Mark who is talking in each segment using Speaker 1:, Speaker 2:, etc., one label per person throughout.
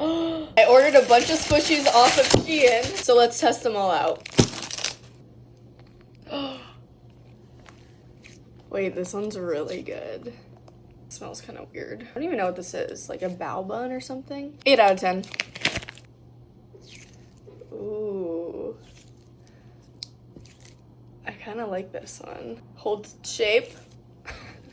Speaker 1: I ordered a bunch of squishies off of Shein, so let's test them all out. Wait, this one's really good. It smells kind of weird. I don't even know what this is. Like a bao bun or something? 8 out of 10. Ooh. I kind of like this one. Holds shape.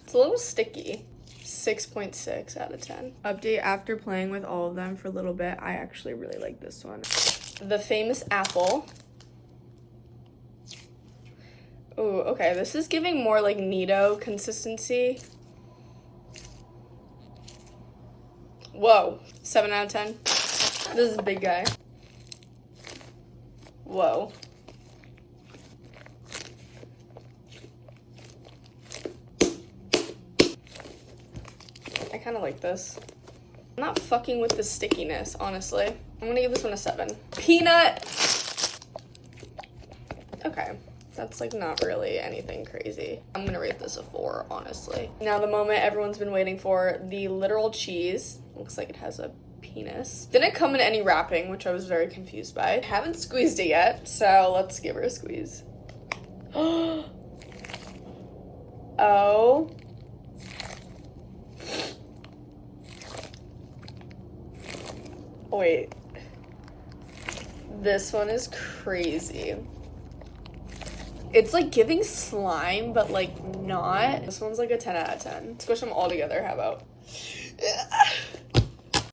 Speaker 1: It's a little sticky. 6.6 out of 10. Update: after playing with all of them for a little bit, I actually really like this one. The Famous Apple. Ooh, okay, this is giving more like Nido consistency. Whoa, 7 out of 10. This is a big guy. Whoa. I kind of like this. I'm not fucking with the stickiness, honestly. I'm gonna give this one a 7. Peanut. Okay, that's like not really anything crazy. I'm gonna rate this a 4, honestly. Now the moment everyone's been waiting for, the literal cheese. Looks like it has a penis. Didn't come in any wrapping, which I was very confused by. Haven't squeezed it yet, so let's give her a squeeze. Oh. Wait. This one is crazy. It's like giving slime, but like not. This one's like a 10 out of 10. Squish them all together, how about?